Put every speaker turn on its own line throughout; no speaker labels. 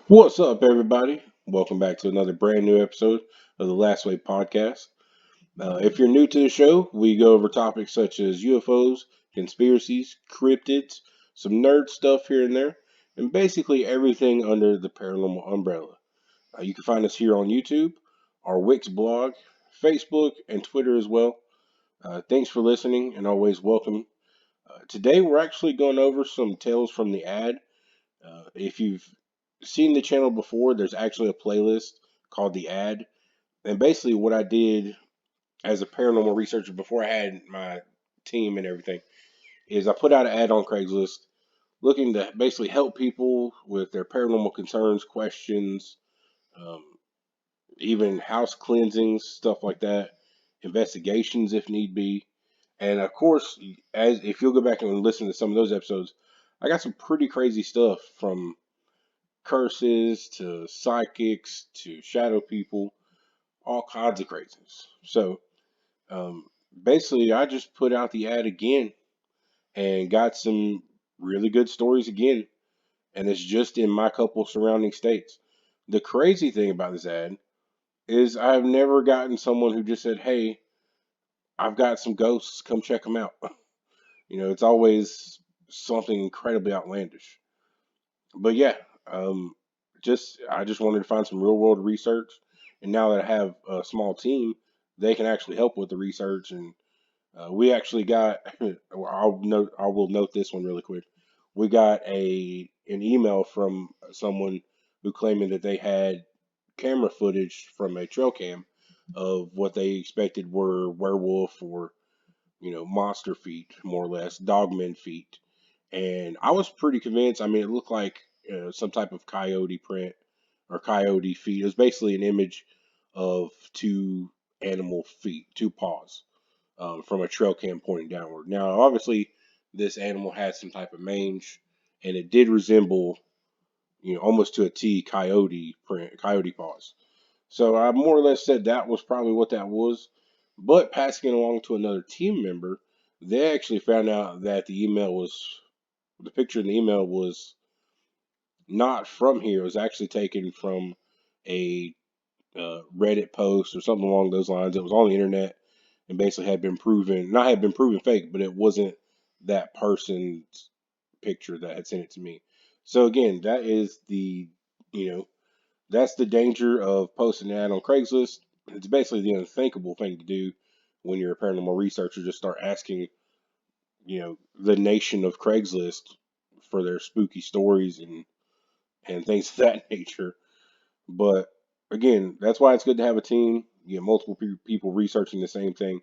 What's up, everybody? Welcome back to another brand new episode of the Last Way podcast. If you're new to the show, we go over topics such as UFOs, conspiracies, cryptids, some nerd stuff here and there, and basically everything under the paranormal umbrella. You can find us here on YouTube, our Wix blog, Facebook, and Twitter as well. Thanks for listening, and always welcome. Today, we're actually going over some tales from the ad. If you've seen the channel before, there's actually a playlist called The Ad. And basically, what I did as a paranormal researcher before I had my team and everything is I put out an ad on Craigslist looking to basically help people with their paranormal concerns, questions, um, even house cleansings, stuff like that, investigations if need be. And of course, as if you'll go back and listen to some of those episodes, I got some pretty crazy stuff from curses to psychics to shadow people, all kinds of craziness. So um, basically, I just put out the ad again and got some really good stories again, and it's just in my couple surrounding states. The crazy thing about this ad is I've never gotten someone who just said, "Hey, I've got some ghosts, come check them out." It's always something incredibly outlandish. But yeah, um, I just wanted to find some real world research, and now that I have a small team, they can actually help with the research. And we actually got I will note this one really quick. We got an email from someone who claiming that they had camera footage from a trail cam of what they expected were werewolf or monster feet, more or less, dogmen feet. And I was pretty convinced. I mean, it looked like some type of coyote print or coyote feet. It was basically an image of two animal feet, two paws, from a trail cam pointing downward. Now, obviously, this animal had some type of mange, and it did resemble, almost to a T, coyote print, coyote paws. So I more or less said that was probably what that was. But passing it along to another team member, they actually found out that the picture in the email was not from here. It was actually taken from a Reddit post or something along those lines. It was on the internet and basically not had been proven fake, but it wasn't that person's picture that had sent it to me. So again, that is you know, that's the danger of posting an ad on Craigslist. It's basically the unthinkable thing to do when you're a paranormal researcher. Just start asking, the nation of Craigslist for their spooky stories and things of that nature. But again, that's why it's good to have a team. You get multiple people researching the same thing.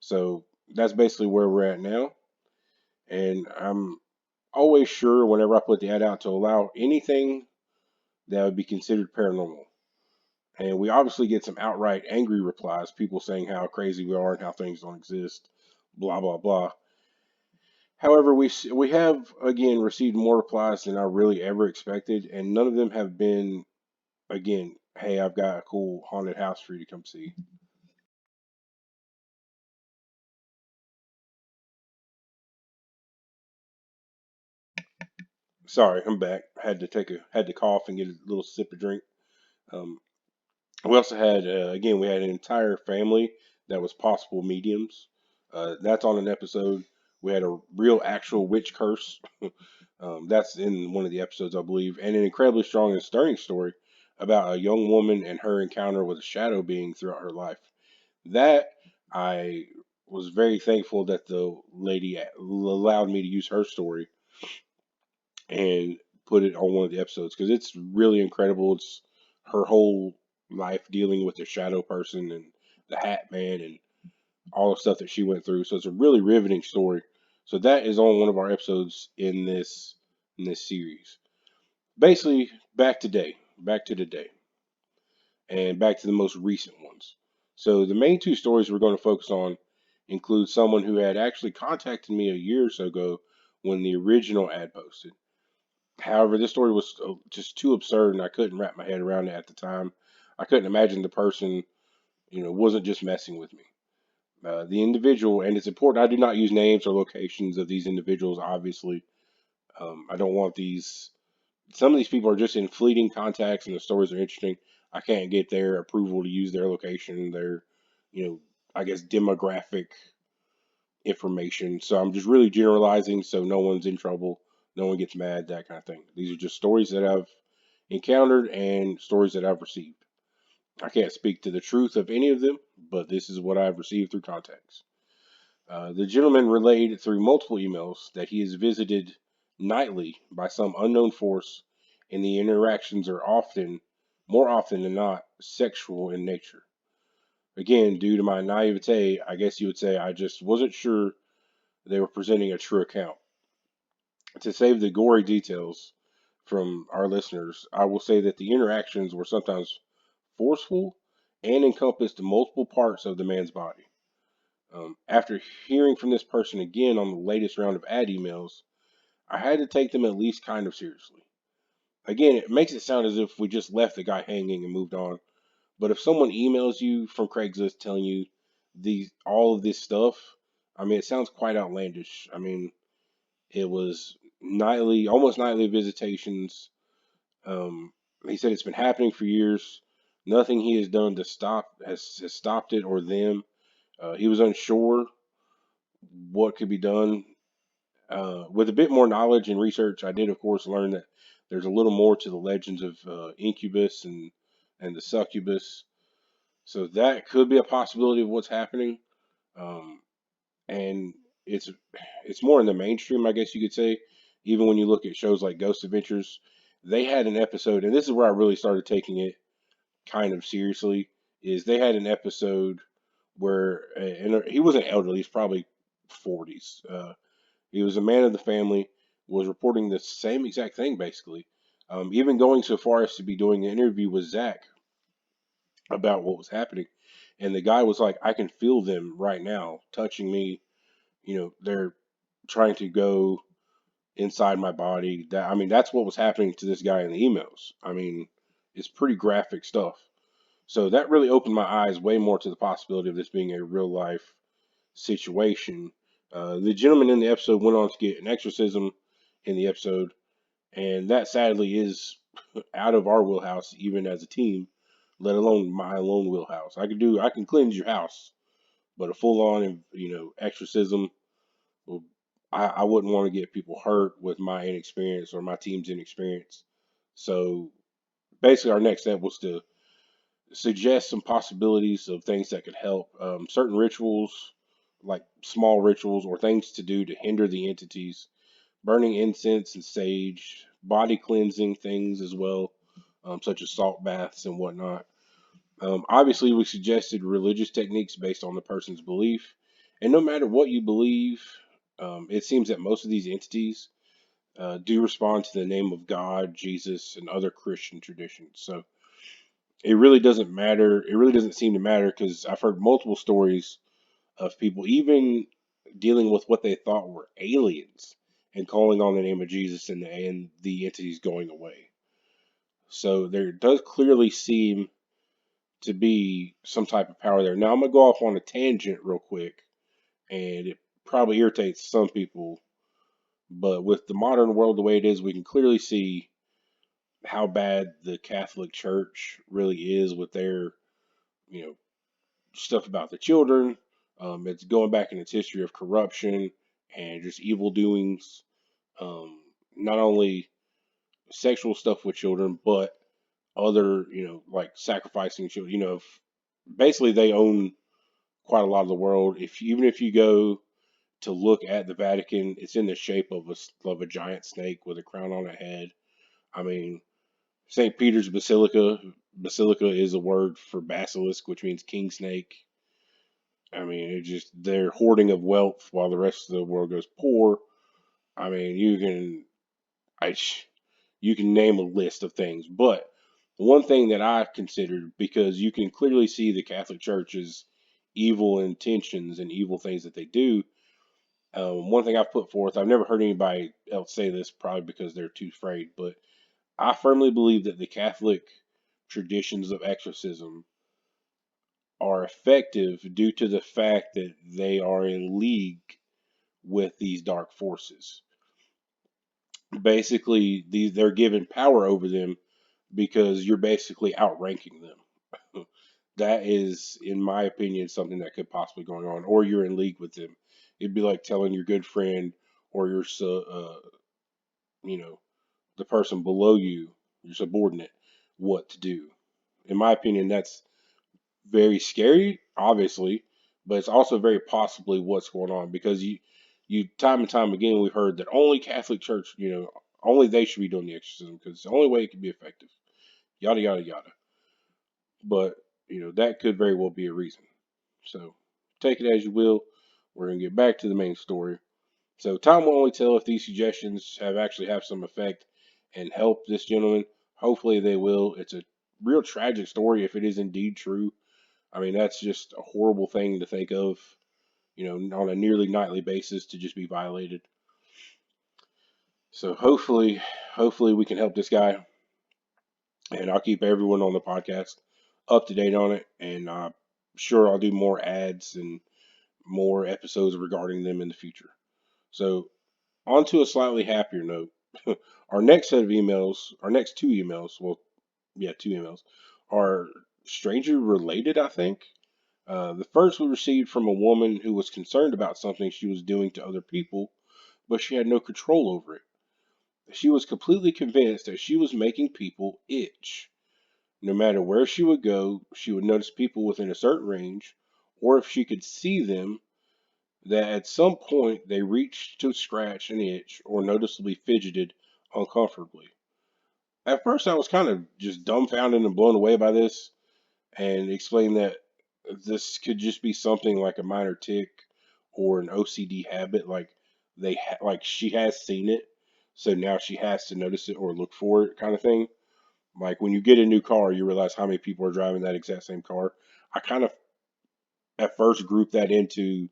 So that's basically where we're at now. And I'm always sure whenever I put the ad out to allow anything that would be considered paranormal. And we obviously get some outright angry replies, people saying how crazy we are and how things don't exist, blah blah blah. However, we have again received more replies than I really ever expected, and none of them have been again, hey, I've got a cool haunted house for you to come see. Sorry, I'm back. Had to cough and get a little sip of drink. Um, we also had again we had an entire family that was possible mediums. That's on an episode. We had a real actual witch curse. That's in one of the episodes, I believe, and an incredibly strong and stirring story about a young woman and her encounter with a shadow being throughout her life. That I was very thankful that the lady allowed me to use her story and put it on one of the episodes because it's really incredible. It's her whole life dealing with the shadow person and the Hat Man and all the stuff that she went through. So it's a really riveting story. So that is on one of our episodes in this series. Basically, back to today, and back to the most recent ones. So the main two stories we're going to focus on include someone who had actually contacted me a year or so ago when the original ad posted. However, this story was just too absurd, and I couldn't wrap my head around it at the time. I couldn't imagine the person, wasn't just messing with me. The individual, and it's important I do not use names or locations of these individuals, obviously. I don't want these some of these people are just in fleeting contacts, and the stories are interesting. I can't get their approval to use their location, their, you know, I guess demographic information. So I'm just really generalizing, so no one's in trouble, no one gets mad, that kind of thing. These are just stories that I've encountered and stories that I've received. I can't speak to the truth of any of them, but this is what I've received through contacts. The gentleman relayed through multiple emails that he is visited nightly by some unknown force, and the interactions are often, more often than not, sexual in nature. Again, due to my naivete, I guess you would say I just wasn't sure they were presenting a true account. To save the gory details from our listeners, I will say that the interactions were sometimes forceful and encompassed multiple parts of the man's body. After hearing from this person again on the latest round of ad emails, I had to take them at least kind of seriously. Again, it makes it sound as if we just left the guy hanging and moved on. But if someone emails you from Craigslist telling you these all of this stuff, I mean, it sounds quite outlandish. I mean, it was nightly, almost nightly visitations. Um, he said it's been happening for years. Nothing he has done to stop has stopped it or them. He was unsure what could be done. With a bit more knowledge and research, I did, of course, learn that there's a little more to the legends of incubus and the succubus. So that could be a possibility of what's happening. Um, and it's it's more in the mainstream, I guess you could say. Even when you look at shows like Ghost Adventures, they had an episode, and this is where I really started taking it kind of seriously. Is they had an episode where and he wasn't elderly; he's probably 40s. He was a man of the family, was reporting the same exact thing, basically. Even going so far as to be doing an interview with Zach about what was happening. And the guy was like, I can feel them right now touching me. They're trying to go inside my body. That I mean, that's what was happening to this guy in the emails. I mean, it's pretty graphic stuff. So that really opened my eyes way more to the possibility of this being a real life situation. The gentleman in the episode went on to get an exorcism in the episode, and that sadly is out of our wheelhouse, even as a team, let alone my lone wheelhouse. I can cleanse your house, but a full on, exorcism, well, I wouldn't want to get people hurt with my inexperience or my team's inexperience. So basically, our next step was to suggest some possibilities of things that could help. Certain rituals, like small rituals or things to do to hinder the entities, burning incense and sage, body cleansing things as well, such as salt baths and whatnot. Obviously, we suggested religious techniques based on the person's belief. And no matter what you believe, it seems that most of these entities do respond to the name of God, Jesus, and other Christian traditions. So it really doesn't matter. It really doesn't seem to matter because I've heard multiple stories of people even dealing with what they thought were aliens and calling on the name of Jesus and the entities going away. So there does clearly seem to be some type of power there. Now I'm gonna go off on a tangent real quick, and it probably irritates some people, but with the modern world the way it is, we can clearly see how bad the Catholic Church really is with their, you know, stuff about the children. It's going back in its history of corruption and just evil doings. Not only sexual stuff with children, but other, like sacrificing children. Basically they own quite a lot of the world. Even if you go to look at the Vatican, it's in the shape of a giant snake with a crown on a head. I mean, St. Peter's Basilica is a word for basilisk, which means king snake. I mean, it just they're hoarding of wealth while the rest of the world goes poor. I mean, I, you can name a list of things, but one thing that I considered, because you can clearly see the Catholic Church's evil intentions and evil things that they do. One thing I've put forth, I've never heard anybody else say this, probably because they're too afraid, but I firmly believe that the Catholic traditions of exorcism are effective due to the fact that they are in league with these dark forces. basically they're given power over them because you're basically outranking them. That is, in my opinion, something that could possibly going on, or you're in league with them. It'd be like telling your good friend or you know, the person below you, your subordinate, what to do. In my opinion, that's very scary, obviously, but it's also very possibly what's going on because you time and time again we've heard that only Catholic Church, only they should be doing the exorcism because it's the only way it can be effective. Yada yada yada. But that could very well be a reason. So take it as you will. We're gonna get back to the main story. So time will only tell if these suggestions have actually have some effect and help this gentleman. Hopefully they will. It's a real tragic story if it is indeed true. I mean, that's just a horrible thing to think of, on a nearly nightly basis to just be violated. So hopefully we can help this guy, and I'll keep everyone on the podcast up to date on it, and I'm sure I'll do more ads and more episodes regarding them in the future. So on to a slightly happier note. Our next set of emails, our next two emails, well, yeah, two emails, are stranger related, I think. The first we received from a woman who was concerned about something she was doing to other people, but she had no control over it. She was completely convinced that she was making people itch. No matter where she would go, she would notice people within a certain range, or if she could see them, that at some point they reached to scratch an itch or noticeably fidgeted uncomfortably. At first, I was kind of just dumbfounded and blown away by this, and explained that this could just be something like a minor tick or an OCD habit, like like she has seen it, so now she has to notice it or look for it, kind of thing. Like when you get a new car, you realize how many people are driving that exact same car. I kind of at first grouped that into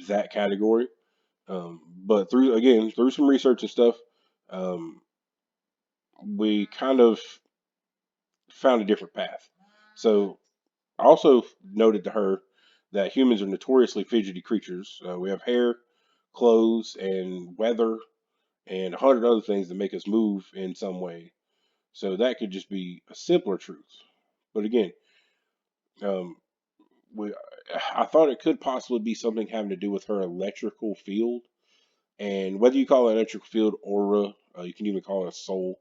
that category, but through some research and stuff, um, we kind of found a different path. So I also noted to her that humans are notoriously fidgety creatures. We have hair, clothes, and weather, and 100 other things that make us move in some way. So that could just be a simpler truth. But again, um, we, I thought it could possibly be something having to do with her electrical field. And whether you call it electrical field, aura, you can even call it a soul.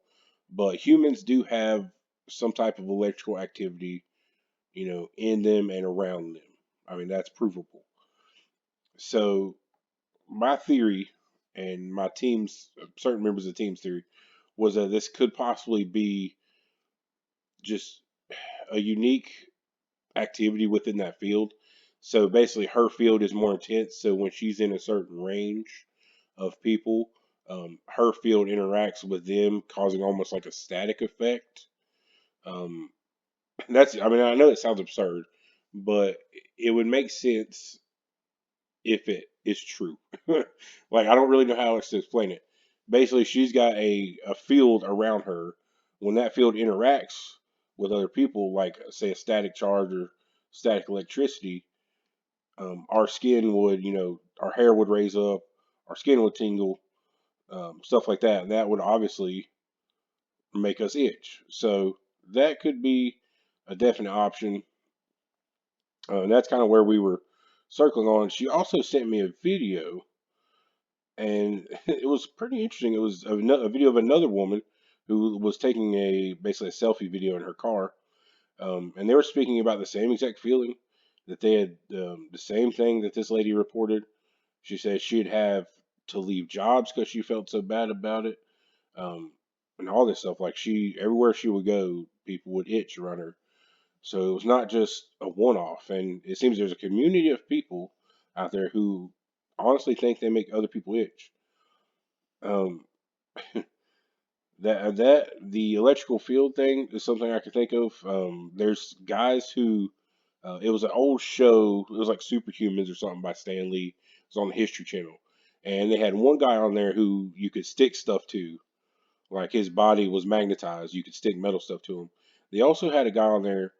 But humans do have some type of electrical activity, in them and around them. I mean, that's provable. So my theory and my team's certain members of the team's theory was that this could possibly be just a unique activity within that field. So basically, her field is more intense. So when she's in a certain range of people, her field interacts with them, causing almost like a static effect. Um, I mean, I know it sounds absurd, but it would make sense if it is true. Like I don't really know how else to explain it. Basically, she's got a field around her. When that field interacts with other people, like say a static charge or static electricity, our skin would, our hair would raise up, our skin would tingle, stuff like that, and that would obviously make us itch. So that could be a definite option, and that's kind of where we were circling on. She also sent me a video and it was pretty interesting. It was a video of another woman who was taking basically a selfie video in her car, and they were speaking about the same exact feeling that they had, the same thing that this lady reported. She said she'd have to leave jobs because she felt so bad about it, um, and all this stuff. Like everywhere she would go, people would itch around her. So it was not just a one-off, and it seems there's a community of people out there who honestly think they make other people itch. Um, that the electrical field thing is something I can think of. There's guys who it was an old show. It was like Superhumans or something by Stan Lee. It was on the History Channel, and they had one guy on there who you could stick stuff to, like his body was magnetized. You could stick metal stuff to him. They also had a guy on there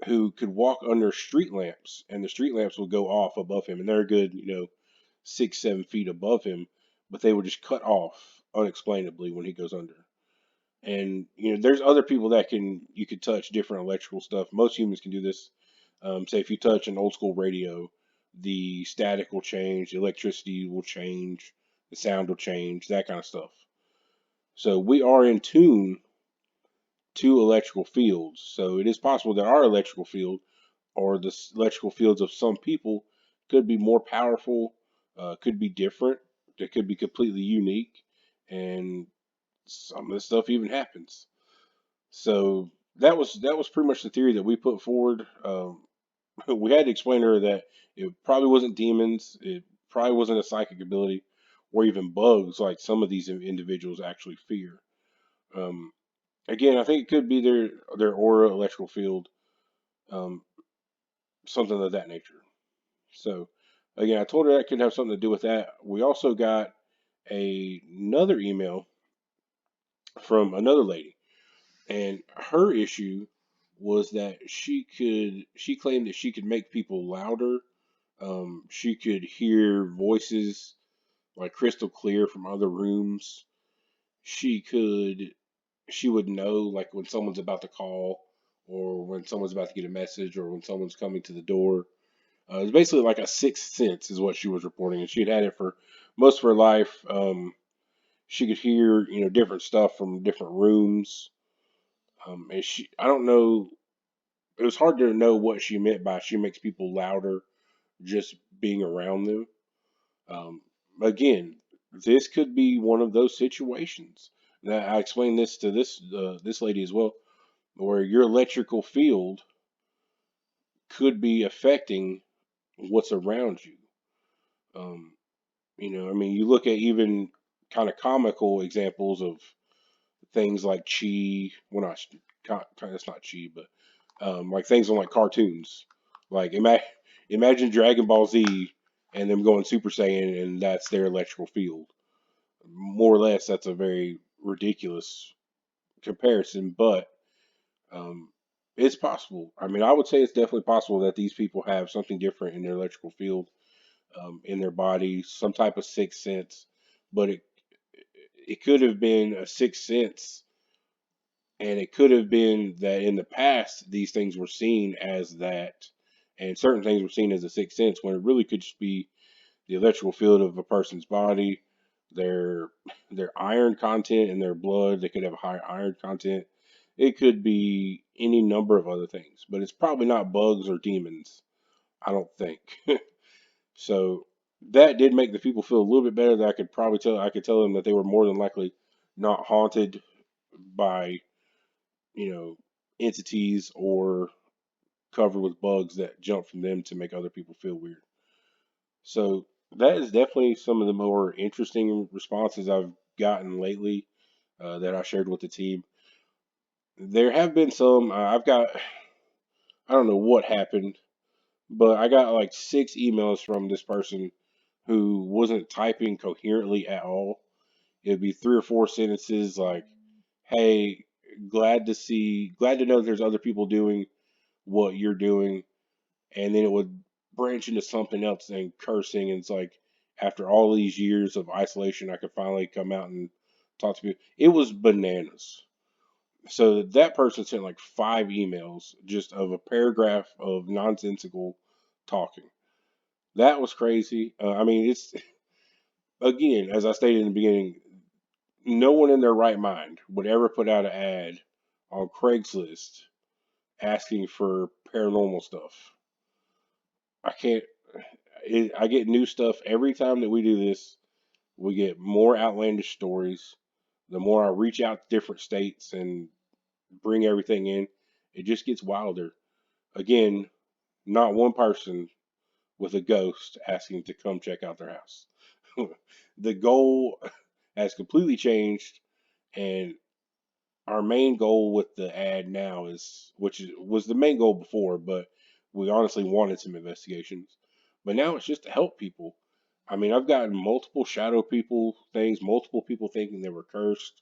who could walk under street lamps, and the street lamps would go off above him, and they're a good, 6, 7 feet above him, but they would just cut off. unexplainably when he goes under. And there's other people that you could touch different electrical stuff. Most humans can do this. Say if you touch an old school radio, the static will change, the electricity will change, the sound will change, that kind of stuff. So we are in tune to electrical fields. So it is possible that our electrical field or the electrical fields of some people could be more powerful, could be different, that could be completely unique, and some of this stuff even happens. So that was pretty much the theory that we put forward. We had to explain to her that it probably wasn't demons, it probably wasn't a psychic ability, or even bugs like some of these individuals actually fear. Um, Again, I think it could be their aura, electrical field, um, something of that nature. So again, I told her that could have something to do with that. We also got another email from another lady, and her issue was that she claimed that she could make people louder. She could hear voices like crystal clear from other rooms. She could she would know like when someone's about to call or when someone's about to get a message or when someone's coming to the door. It's basically like a sixth sense is what she was reporting, and she had it for most of her life. She could hear different stuff from different rooms. And I don't know, it was hard to know what she meant by she makes people louder just being around them. Um, Again, this could be one of those situations. Now, I explained this to this lady as well, where your electrical field could be affecting what's around you. Um, I mean, you look at even kind of comical examples of things like chi. Well, that's not chi, but like things on like cartoons. Like imagine Dragon Ball Z and them going Super Saiyan, and that's their electrical field. More or less, that's a very ridiculous comparison, but um, it's possible. I mean, I would say it's definitely possible that these people have something different in their electrical field, in their body, some type of sixth sense. But it could have been a sixth sense, and it could have been that in the past these things were seen as that, and certain things were seen as a sixth sense when it really could just be the electrical field of a person's body, their their iron content in their blood. They could have a higher iron content. It could be any number of other things, but it's probably not bugs or demons. I don't think. So that did make the people feel a little bit better. That I could tell them that they were more than likely not haunted by you know entities or covered with bugs that jump from them to make other people feel weird. So that is definitely some of the more interesting responses I've gotten lately, that I shared with the team. There have been some. I don't know what happened, but I got like six emails from this person who wasn't typing coherently at all. It'd be three or four sentences like, "Hey, glad to know there's other people doing what you're doing," and then it would branch into something else and cursing. And it's like after all these years of isolation, I could finally come out and talk to people. It was bananas. So that person sent like five emails just of a paragraph of nonsensical talking. That was crazy. I mean, it's again, as I stated in the beginning, no one in their right mind would ever put out an ad on Craigslist asking for paranormal stuff. I can't. I get new stuff every time that we do this. We get more outlandish stories. The more I reach out to different states and bring everything in, it just gets wilder. Again, not one person with a ghost asking to come check out their house. The goal has completely changed, and our main goal with the ad now was the main goal before, but we honestly wanted some investigations. But now it's just to help people. I mean, I've gotten multiple shadow people things, multiple people thinking they were cursed,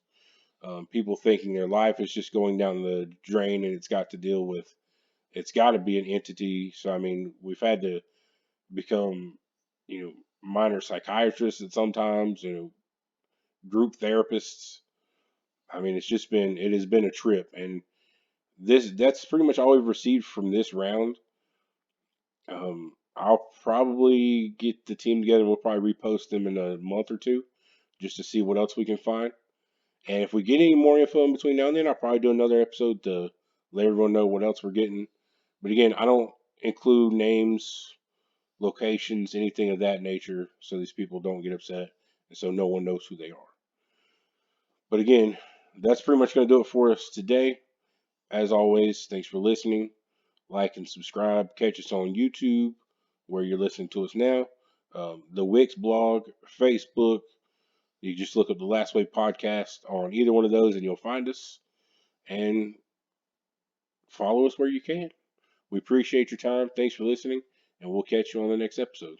people thinking their life is just going down the drain and it's got to be an entity. So, I mean, we've had to become, minor psychiatrists at sometimes, group therapists. I mean, it has been a trip, and that's pretty much all we've received from this round. I'll probably get the team together. We'll probably repost them in a month or two, just to see what else we can find. And if we get any more info in between now and then, I'll probably do another episode to let everyone know what else we're getting. But again, I don't include names, locations, anything of that nature, so these people don't get upset, and so no one knows who they are. But again, that's pretty much going to do it for us today. As always, thanks for listening. Like and subscribe. Catch us on YouTube, where you're listening to us now. The Wix blog, Facebook. You just look up the Last Way podcast on either one of those, and you'll find us. And follow us where you can. We appreciate your time. Thanks for listening, and we'll catch you on the next episode.